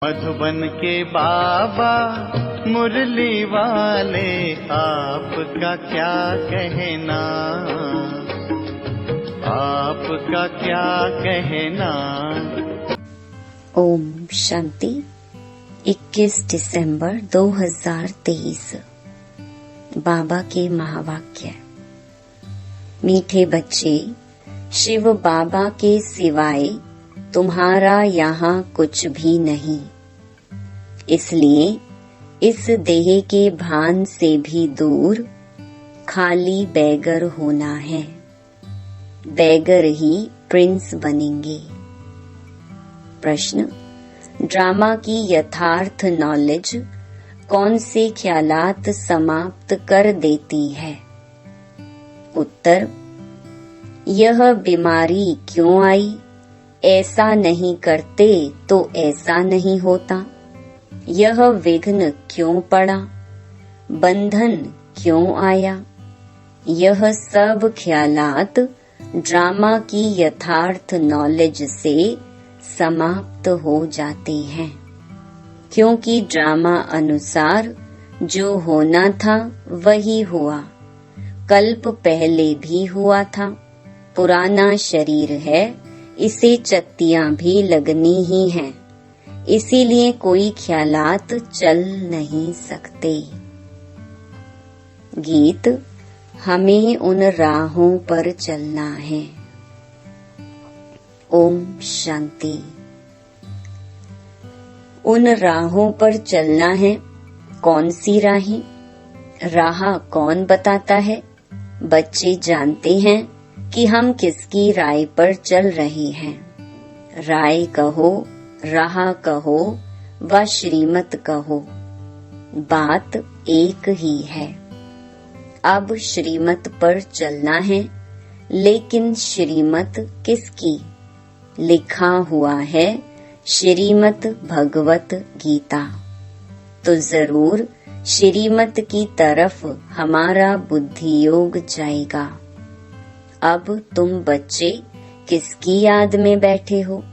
मधुबन के बाबा मुरली वाले, आपका क्या कहना, आपका क्या कहना। ओम शांति। 21 दिसंबर 2023। बाबा के महावाक्य। मीठे बच्चे, शिव बाबा के सिवाय तुम्हारा यहाँ कुछ भी नहीं, इसलिए इस देह के भान से भी दूर खाली बैगर होना है। बैगर ही प्रिंस बनेंगे। प्रश्न, ड्रामा की यथार्थ नॉलेज कौन से ख्यालात समाप्त कर देती है? उत्तर, यह बीमारी क्यों आई, ऐसा नहीं करते तो ऐसा नहीं होता। यह विघ्न क्यों पड़ा, बंधन क्यों आया। यह सब ख्यालात ड्रामा की यथार्थ नॉलेज से समाप्त हो जाते हैं, क्योंकि ड्रामा अनुसार जो होना था वही हुआ। कल्प पहले भी हुआ था। पुराना शरीर है, इसे चत्तियां भी लगनी ही हैं, इसीलिए कोई ख्यालात चल नहीं सकते। गीत, हमें उन राहों पर चलना है। ओम शांति। उन राहों पर चलना है। कौन सी राहें? राह कौन बताता है? बच्चे जानते हैं कि हम किसकी राय पर चल रहे हैं। राय कहो, राह कहो व श्रीमत कहो, बात एक ही है। अब श्रीमत पर चलना है, लेकिन श्रीमत किसकी? लिखा हुआ है श्रीमत भगवत गीता, तो जरूर श्रीमत की तरफ हमारा बुद्धि योग जाएगा। अब तुम बच्चे किसकी याद में बैठे हो?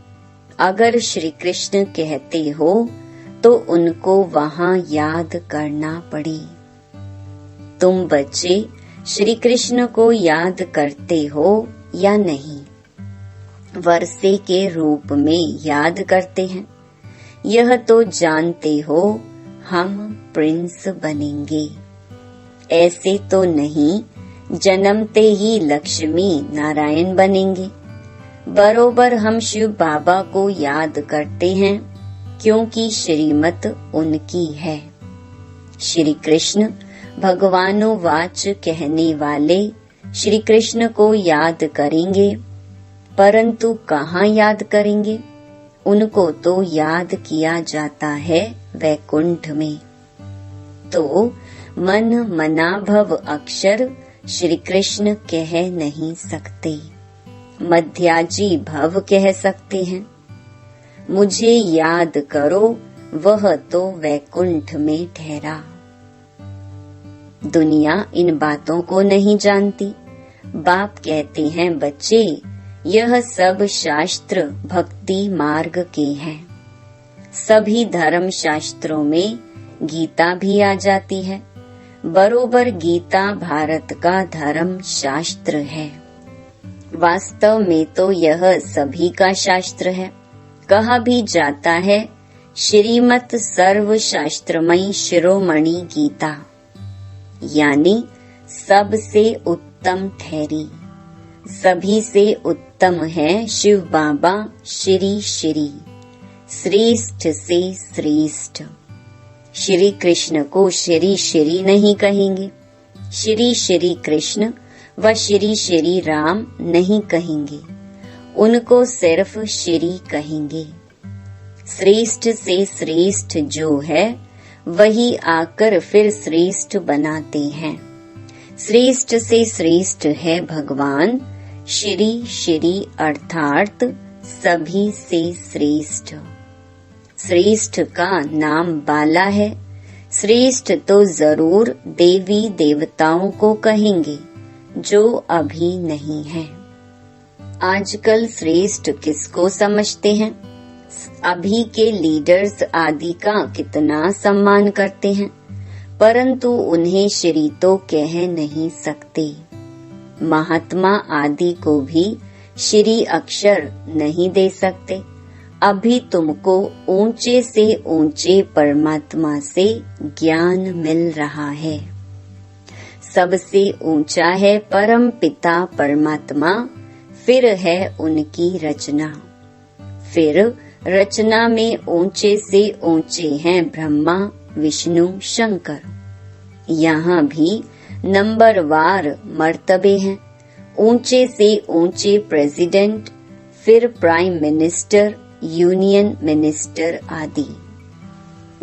अगर श्री कृष्ण कहते हो तो उनको वहाँ याद करना पड़े। तुम बच्चे श्री कृष्ण को याद करते हो या नहीं? वर्षे के रूप में याद करते हैं। यह तो जानते हो हम प्रिंस बनेंगे। ऐसे तो नहीं जन्मते ही लक्ष्मी नारायण बनेंगे। बरोबर हम शिव बाबा को याद करते हैं, क्योंकि श्रीमत उनकी है। श्री कृष्ण भगवानुवाच कहने वाले श्री कृष्ण को याद करेंगे, परंतु कहाँ याद करेंगे? उनको तो याद किया जाता है वैकुंठ में। तो मन मनाभव अक्षर श्री कृष्ण कह नहीं सकते, मध्याजी भव कह सकते हैं। मुझे याद करो, वह तो वैकुंठ में ठहरा। दुनिया इन बातों को नहीं जानती। बाप कहते हैं, बच्चे यह सब शास्त्र भक्ति मार्ग के हैं। सभी धर्म शास्त्रों में गीता भी आ जाती है। बरोबर गीता भारत का धर्म शास्त्र है। वास्तव में तो यह सभी का शास्त्र है। कहा भी जाता है श्रीमत सर्व शास्त्रमयी शिरोमणि गीता, यानी सबसे उत्तम ठहरी। सभी से उत्तम है शिव बाबा श्री श्री, श्रेष्ठ से श्रेष्ठ। श्री कृष्ण को श्री श्री नहीं कहेंगे, श्री श्री कृष्ण व श्री श्री राम नहीं कहेंगे, उनको सिर्फ श्री कहेंगे। श्रेष्ठ से श्रेष्ठ जो है वही आकर फिर श्रेष्ठ बनाते हैं। श्रेष्ठ से श्रेष्ठ है भगवान श्री श्री, अर्थात सभी से श्रेष्ठ। श्रेष्ठ का नाम बाला है। श्रेष्ठ तो जरूर देवी देवताओं को कहेंगे, जो अभी नहीं है। आजकल श्रेष्ठ किसको समझते हैं? अभी के लीडर्स आदि का कितना सम्मान करते हैं, परंतु उन्हें श्री तो कह नहीं सकते। महात्मा आदि को भी श्री अक्षर नहीं दे सकते। अभी तुमको ऊंचे से ऊंचे परमात्मा से ज्ञान मिल रहा है। सबसे ऊंचा है परम पिता परमात्मा, फिर है उनकी रचना, फिर रचना में ऊंचे से ऊंचे हैं ब्रह्मा विष्णु शंकर। यहाँ भी नंबरवार मर्तबे हैं। ऊंचे से ऊंचे प्रेसिडेंट, फिर प्राइम मिनिस्टर, यूनियन मिनिस्टर आदि।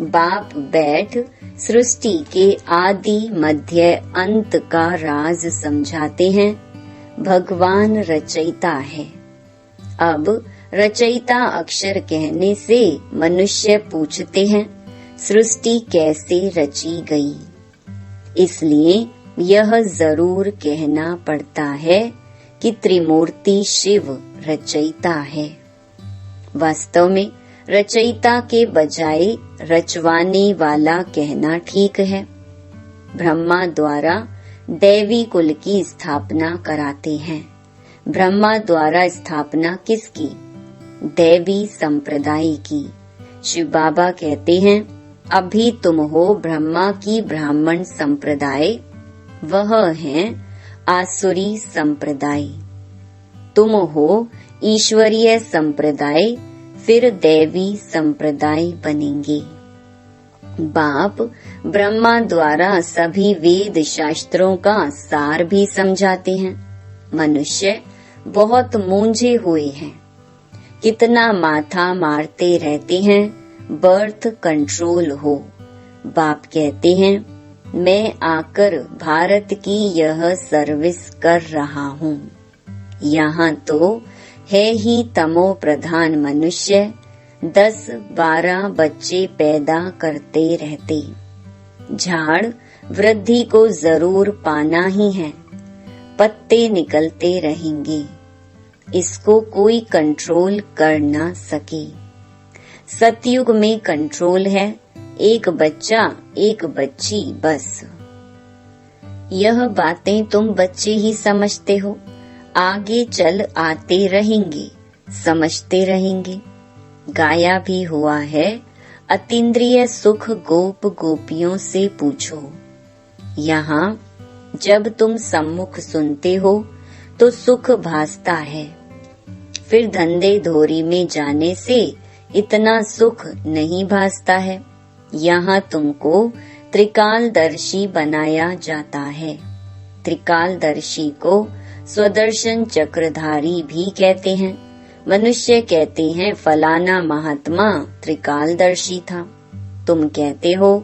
बाप बैठ सृष्टि के आदि मध्य अंत का राज समझाते हैं। भगवान रचयिता है। अब रचयिता अक्षर कहने से मनुष्य पूछते हैं सृष्टि कैसे रची गई। इसलिए यह जरूर कहना पड़ता है कि त्रिमूर्ति शिव रचयिता है। वास्तव में रचयिता के बजाय रचवाने वाला कहना ठीक है। ब्रह्मा द्वारा दैवी कुल की स्थापना कराते हैं। ब्रह्मा द्वारा स्थापना किसकी? दैवी संप्रदाय की। शिव बाबा कहते हैं अभी तुम हो ब्रह्मा की ब्राह्मण संप्रदाय, वह है आसुरी संप्रदाय। तुम हो ईश्वरीय संप्रदाय, फिर दैवी संप्रदाय बनेंगे। बाप ब्रह्मा द्वारा सभी वेद शास्त्रों का सार भी समझाते हैं। मनुष्य बहुत मूंझे हुए हैं, कितना माथा मारते रहते हैं बर्थ कंट्रोल हो। बाप कहते हैं मैं आकर भारत की यह सर्विस कर रहा हूँ। यहाँ तो है ही तमो प्रधान मनुष्य, 10-12 बच्चे पैदा करते रहते। झाड़ वृद्धि को जरूर पाना ही है, पत्ते निकलते रहेंगे। इसको कोई कंट्रोल कर ना सके। सतयुग में कंट्रोल है, एक बच्चा एक बच्ची बस। यह बातें तुम बच्चे ही समझते हो, आगे चल आते रहेंगे, समझते रहेंगे। गाया भी हुआ है अतीन्द्रिय सुख गोप गोपियों से पूछो। यहाँ जब तुम सम्मुख सुनते हो तो सुख भासता है, फिर धंधे धोरी में जाने से इतना सुख नहीं भासता है। यहाँ तुमको त्रिकालदर्शी बनाया जाता है। त्रिकालदर्शी को स्वदर्शन चक्रधारी भी कहते हैं। मनुष्य कहते हैं फलाना महात्मा त्रिकालदर्शी था। तुम कहते हो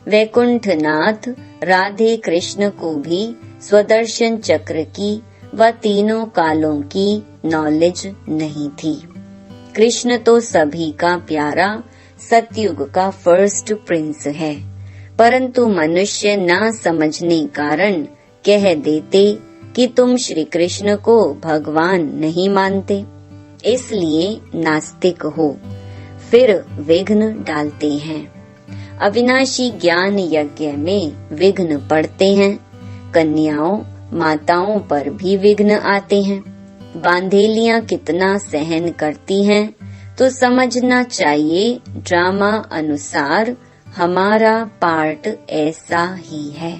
वैकुंठनाथ राधे कृष्ण को भी स्वदर्शन चक्र की व तीनों कालों की नॉलेज नहीं थी। कृष्ण तो सभी का प्यारा सतयुग का फर्स्ट प्रिंस है, परंतु मनुष्य ना समझने कारण कह देते कि तुम श्री कृष्ण को भगवान नहीं मानते, इसलिए नास्तिक हो, फिर विघ्न डालते हैं। अविनाशी ज्ञान यज्ञ में विघ्न पड़ते हैं। कन्याओं माताओं पर भी विघ्न आते हैं। बांधेलियां कितना सहन करती हैं, तो समझना चाहिए ड्रामा अनुसार हमारा पार्ट ऐसा ही है।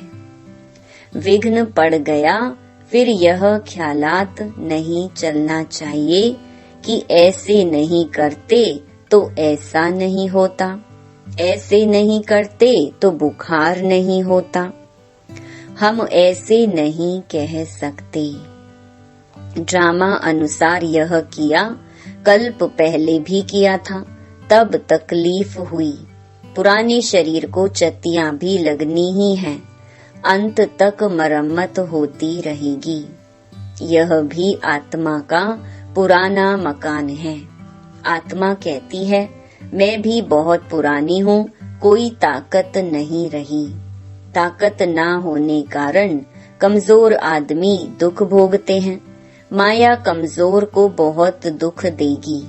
विघ्न पड़ गया, फिर यह ख्यालात नहीं चलना चाहिए कि ऐसे नहीं करते तो ऐसा नहीं होता, ऐसे नहीं करते तो बुखार नहीं होता। हम ऐसे नहीं कह सकते। ड्रामा अनुसार यह किया, कल्प पहले भी किया था, तब तकलीफ हुई। पुराने शरीर को चत्तियां भी लगनी ही हैं, अंत तक मरम्मत होती रहेगी। यह भी आत्मा का पुराना मकान है। आत्मा कहती है मैं भी बहुत पुरानी हूँ, कोई ताकत नहीं रही। ताकत ना होने कारण कमजोर आदमी दुख भोगते हैं। माया कमजोर को बहुत दुख देगी।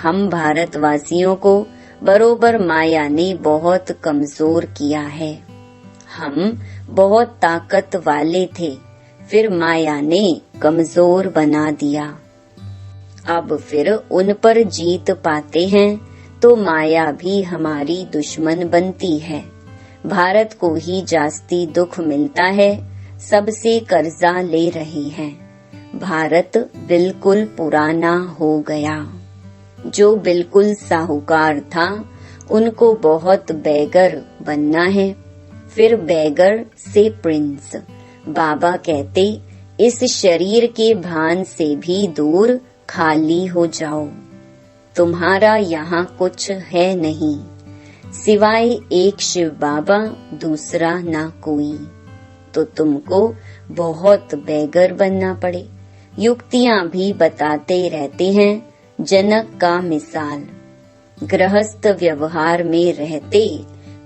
हम भारतवासियों को बरोबर माया ने बहुत कमजोर किया है। हम बहुत ताकत वाले थे, फिर माया ने कमजोर बना दिया। अब फिर उन पर जीत पाते हैं तो माया भी हमारी दुश्मन बनती है। भारत को ही जास्ती दुख मिलता है, सबसे कर्जा ले रही है। भारत बिल्कुल पुराना हो गया। जो बिल्कुल साहूकार था उनको बहुत बेगर बनना है, फिर बेगर से प्रिंस। बाबा कहते इस शरीर के भान से भी दूर खाली हो जाओ। तुम्हारा यहाँ कुछ है नहीं, सिवाय एक शिव बाबा, दूसरा ना कोई। तो तुमको बहुत बेगर बनना पड़े। युक्तियाँ भी बताते रहते हैं। जनक का मिसाल, गृहस्थ व्यवहार में रहते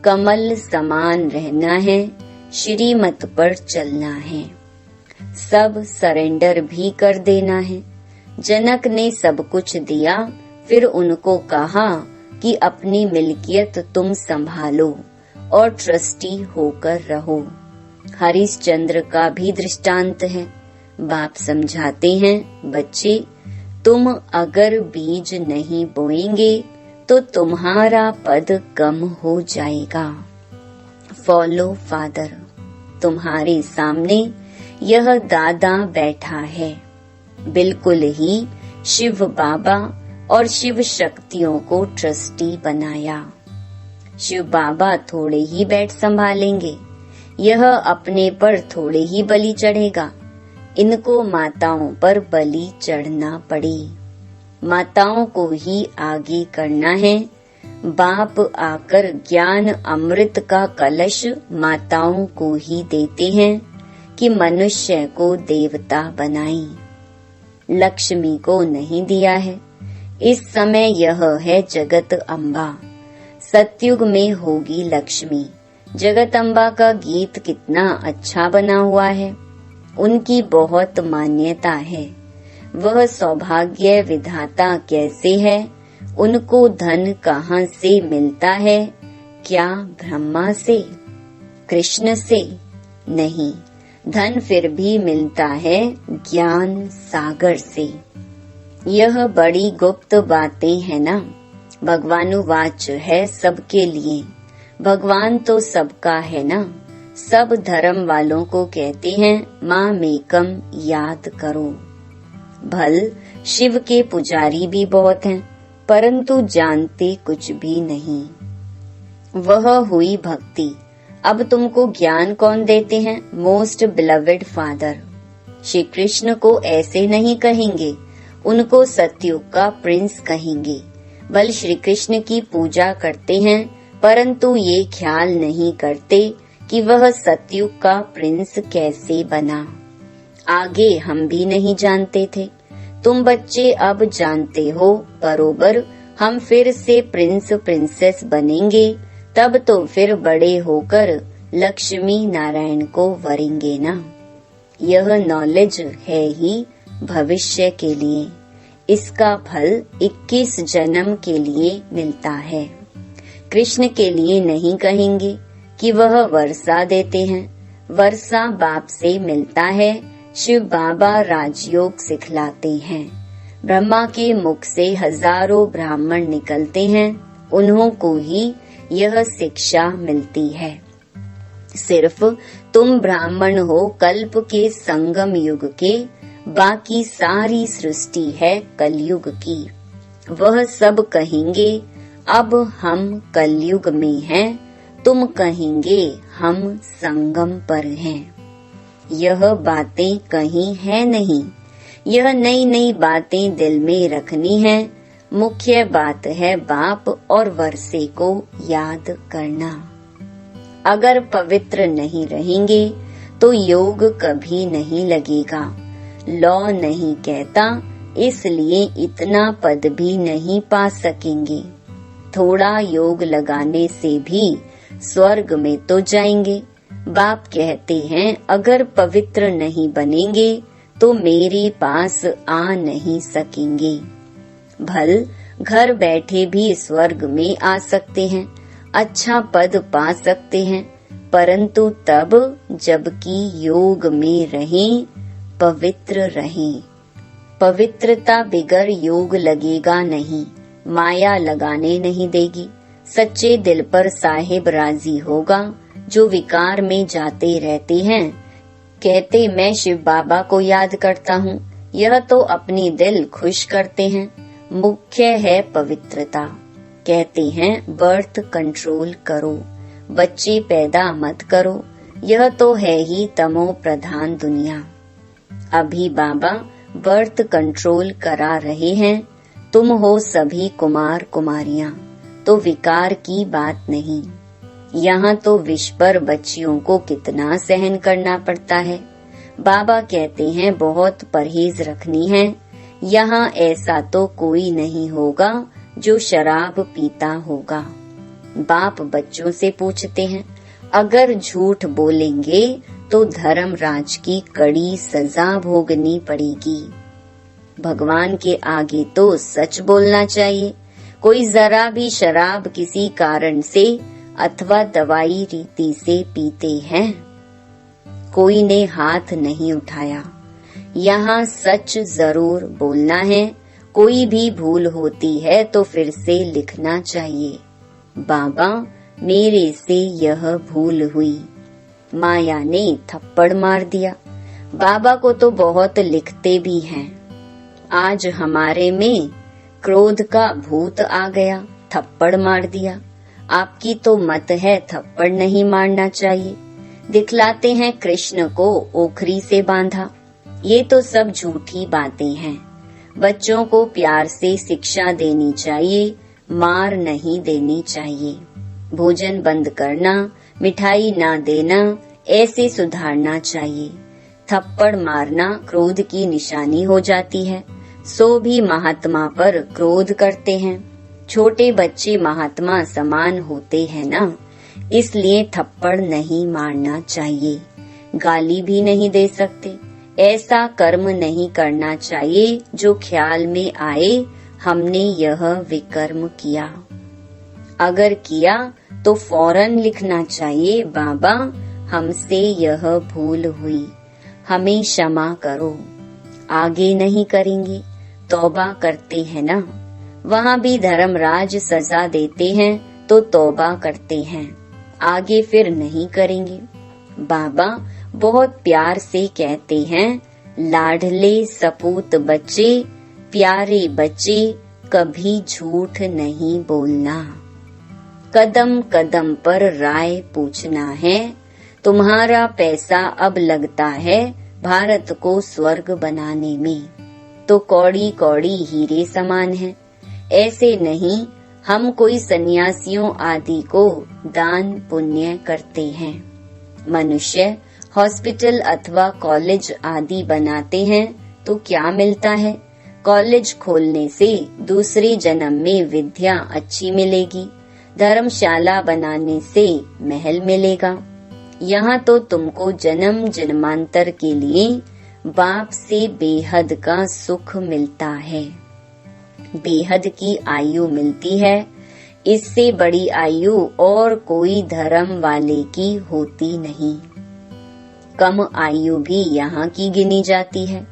कमल समान रहना है, श्रीमत पर चलना है, सब सरेंडर भी कर देना है। जनक ने सब कुछ दिया, फिर उनको कहा कि अपनी मिल्कियत तुम संभालो और ट्रस्टी होकर रहो। हरिश्चंद्र का भी दृष्टांत है। बाप समझाते हैं, बच्चे तुम अगर बीज नहीं बोएंगे तो तुम्हारा पद कम हो जाएगा। Follow father. तुम्हारे सामने यह दादा बैठा है, बिल्कुल ही शिव बाबा और शिव शक्तियों को ट्रस्टी बनाया। शिव बाबा थोड़े ही बैठ संभालेंगे, यह अपने पर थोड़े ही बलि चढ़ेगा। इनको माताओं पर बलि चढ़ना पड़े, माताओं को ही आगे करना है। बाप आकर ज्ञान अमृत का कलश माताओं को ही देते हैं कि मनुष्य को देवता बनाएं। लक्ष्मी को नहीं दिया है। इस समय यह है जगत अम्बा, सतयुग में होगी लक्ष्मी। जगत अम्बा का गीत कितना अच्छा बना हुआ है, उनकी बहुत मान्यता है। वह सौभाग्य विधाता कैसे है, उनको धन कहाँ से मिलता है? क्या ब्रह्मा से, कृष्ण से? नहीं, धन फिर भी मिलता है ज्ञान सागर से। यह बड़ी गुप्त बातें है ना। भगवानुवाच है सबके लिए। भगवान तो सबका है ना। सब धर्म वालों को कहते हैं माँ मेकम याद करो। भल शिव के पुजारी भी बहुत हैं, परंतु जानते कुछ भी नहीं। वह हुई भक्ति। अब तुमको ज्ञान कौन देते हैं? Most beloved father. Shri Krishna को ऐसे नहीं कहेंगे, उनको सतयुग का प्रिंस कहेंगे। बल श्री कृष्ण की पूजा करते हैं, परंतु ये ख्याल नहीं करते कि वह सतयुग का प्रिंस कैसे बना। आगे हम भी नहीं जानते थे, तुम बच्चे अब जानते हो बरोबर। हम फिर से प्रिंस प्रिंसेस बनेंगे, तब तो फिर बड़े होकर लक्ष्मी नारायण को वरेंगे ना। यह नॉलेज है ही भविष्य के लिए। इसका फल 21 जन्म के लिए मिलता है। कृष्ण के लिए नहीं कहेंगे कि वह वर्षा देते हैं। वर्षा बाप से मिलता है। शिव बाबा राजयोग सिखलाते हैं। ब्रह्मा के मुख से हजारों ब्राह्मण निकलते हैं, उन्हों को ही यह शिक्षा मिलती है। सिर्फ तुम ब्राह्मण हो कल्प के संगम युग के, बाकी सारी सृष्टि है कलयुग की। वह सब कहेंगे अब हम कलयुग में हैं, तुम कहेंगे हम संगम पर हैं। यह बातें कहीं है नहीं, यह नई नई बातें दिल में रखनी है। मुख्य बात है बाप और वर्षे को याद करना। अगर पवित्र नहीं रहेंगे तो योग कभी नहीं लगेगा। लॉ नहीं कहता, इसलिए इतना पद भी नहीं पा सकेंगे। थोड़ा योग लगाने से भी स्वर्ग में तो जाएंगे। बाप कहते हैं अगर पवित्र नहीं बनेंगे तो मेरे पास आ नहीं सकेंगे। भल घर बैठे भी स्वर्ग में आ सकते हैं, अच्छा पद पा सकते हैं, परंतु तब जबकि योग में रहें, पवित्र रहें। पवित्रता बिगर योग लगेगा नहीं, माया लगाने नहीं देगी। सच्चे दिल पर साहिब राजी होगा। जो विकार में जाते रहते हैं, कहते मैं शिव बाबा को याद करता हूँ, यह तो अपनी दिल खुश करते हैं। मुख्य है पवित्रता। कहते हैं बर्थ कंट्रोल करो, बच्चे पैदा मत करो, यह तो है ही तमो प्रधान दुनिया। अभी बाबा बर्थ कंट्रोल करा रहे हैं। तुम हो सभी कुमार कुमारियां, तो विकार की बात नहीं। यहाँ तो विष पर बच्चियों को कितना सहन करना पड़ता है। बाबा कहते हैं बहुत परहेज रखनी है। यहाँ ऐसा तो कोई नहीं होगा जो शराब पीता होगा। बाप बच्चों से पूछते हैं, अगर झूठ बोलेंगे तो धर्मराज की कड़ी सजा भोगनी पड़ेगी। भगवान के आगे तो सच बोलना चाहिए। कोई जरा भी शराब किसी कारण से अथवा दवाई रीति से पीते हैं, कोई ने हाथ नहीं उठाया। यहाँ सच जरूर बोलना है। कोई भी भूल होती है तो फिर से लिखना चाहिए, बाबा मेरे से यह भूल हुई। माया ने थप्पड़ मार दिया। बाबा को तो बहुत लिखते भी हैं। आज हमारे में क्रोध का भूत आ गया, थप्पड़ मार दिया। आपकी तो मत है थप्पड़ नहीं मारना चाहिए। दिखलाते हैं कृष्ण को ओखरी से बांधा। ये तो सब झूठी बातें हैं। बच्चों को प्यार से शिक्षा देनी चाहिए, मार नहीं देनी चाहिए। भोजन बंद करना, मिठाई ना देना, ऐसे सुधारना चाहिए। थप्पड़ मारना क्रोध की निशानी हो जाती है। सो भी महात्मा पर क्रोध करते हैं। छोटे बच्चे महात्मा समान होते हैं ना, इसलिए थप्पड़ नहीं मारना चाहिए। गाली भी नहीं दे सकते। ऐसा कर्म नहीं करना चाहिए जो ख्याल में आए हमने यह विकर्म किया। अगर किया तो फौरन लिखना चाहिए, बाबा हमसे यह भूल हुई, हमें क्षमा करो। आगे नहीं करेंगे, तौबा करते हैं ना। वहाँ भी धर्मराज सजा देते हैं तो तौबा करते हैं, आगे फिर नहीं करेंगे। बाबा बहुत प्यार से कहते हैं, लाडले सपूत बच्चे, प्यारे बच्चे, कभी झूठ नहीं बोलना। कदम कदम पर राय पूछना है। तुम्हारा पैसा अब लगता है भारत को स्वर्ग बनाने में, तो कौड़ी कौड़ी हीरे समान है। ऐसे नहीं, हम कोई सन्यासियों आदि को दान पुण्य करते हैं। मनुष्य हॉस्पिटल अथवा कॉलेज आदि बनाते हैं तो क्या मिलता है? कॉलेज खोलने से दूसरे जन्म में विद्या अच्छी मिलेगी। धर्मशाला बनाने से महल मिलेगा। यहाँ तो तुमको जन्म जन्मांतर के लिए बाप से बेहद का सुख मिलता है, बेहद की आयु मिलती है। इससे बड़ी आयु और कोई धर्म वाले की होती नहीं। कम आयु भी यहाँ की गिनी जाती है।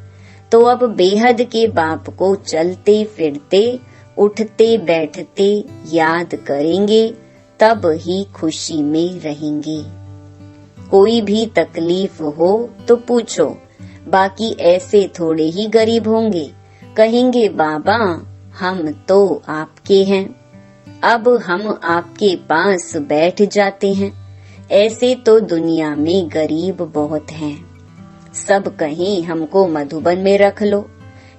तो अब बेहद के बाप को चलते फिरते, उठते बैठते याद करेंगे, तब ही खुशी में रहेंगे। कोई भी तकलीफ हो तो पूछो, बाकी ऐसे थोड़े ही गरीब होंगे। कहेंगे बाबा हम तो आपके हैं, अब हम आपके पास बैठ जाते हैं। ऐसे तो दुनिया में गरीब बहुत हैं। सब कहें हमको मधुबन में रख लो,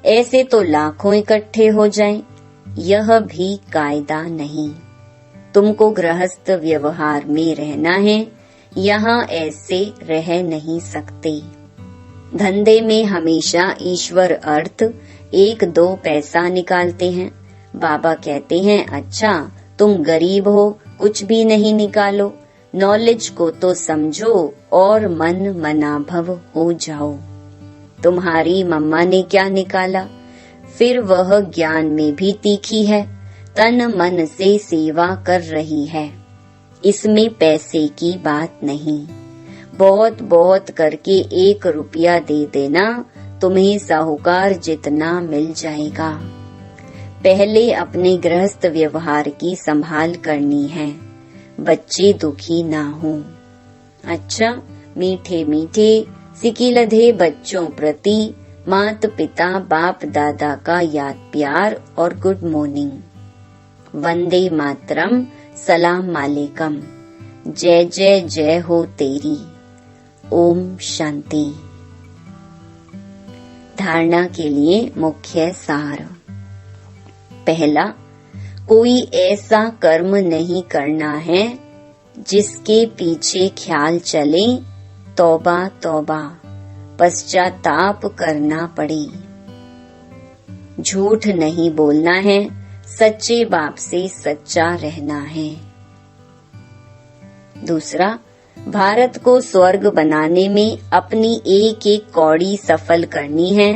ऐसे तो लाखों इकट्ठे हो जाएं। यह भी कायदा नहीं। तुमको गृहस्थ व्यवहार में रहना है, यहाँ ऐसे रह नहीं सकते। धंधे में हमेशा ईश्वर अर्थ 1-2 पैसा निकालते हैं। बाबा कहते हैं, अच्छा तुम गरीब हो, कुछ भी नहीं निकालो, नॉलेज को तो समझो और मन मनाभव हो जाओ। तुम्हारी मम्मा ने क्या निकाला, फिर वह ज्ञान में भी तीखी है। तन मन से सेवा कर रही है। इसमें पैसे की बात नहीं। बहुत बहुत करके 1 रुपया दे देना, तुम्हें साहूकार जितना मिल जाएगा। पहले अपने गृहस्थ व्यवहार की संभाल करनी है, बच्चे दुखी ना हो। अच्छा, मीठे मीठे सिकिलधे बच्चों प्रति माता पिता बाप दादा का याद प्यार और गुड मॉर्निंग। वंदे मातरम, सलाम वालेकुम, जय जय जय हो तेरी। ओम शांति। धारणा के लिए मुख्य सार। पहला, कोई ऐसा कर्म नहीं करना है जिसके पीछे ख्याल चले तौबा तौबा, पश्चाताप करना पड़े। झूठ नहीं बोलना है, सच्चे बाप से सच्चा रहना है। दूसरा, भारत को स्वर्ग बनाने में अपनी एक एक कौड़ी सफल करनी है।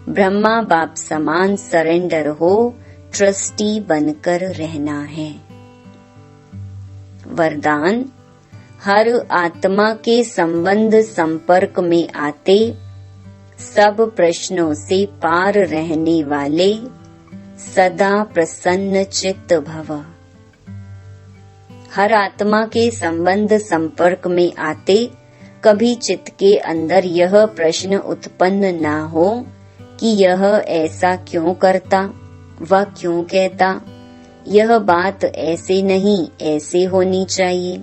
ब्रह्मा बाप समान सरेंडर हो, ट्रस्टी बनकर रहना है। वरदान, हर आत्मा के संबंध संपर्क में आते सब प्रश्नों से पार रहने वाले सदा प्रसन्न चित्त भव। हर आत्मा के संबंध संपर्क में आते कभी चित्त के अंदर यह प्रश्न उत्पन्न ना हो कि यह ऐसा क्यों करता, वह क्यों कहता, यह बात ऐसे नहीं ऐसे होनी चाहिए।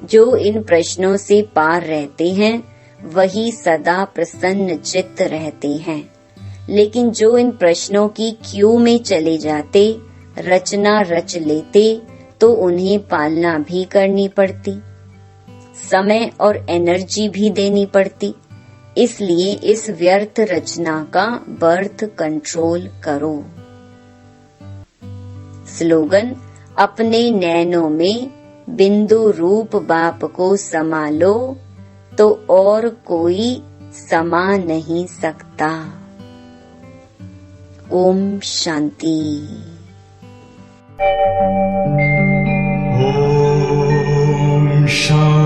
जो इन प्रश्नों से पार रहते हैं वही सदा प्रसन्न चित्त रहते हैं। लेकिन जो इन प्रश्नों की क्यू में चले जाते, रचना रच लेते, तो उन्हें पालना भी करनी पड़ती, समय और एनर्जी भी देनी पड़ती। इसलिए इस व्यर्थ रचना का बर्थ कंट्रोल करो। स्लोगन, अपने नैनों में बिंदु रूप बाप को समा लो तो और कोई समा नहीं सकता। ओम शांति। ओम शांति।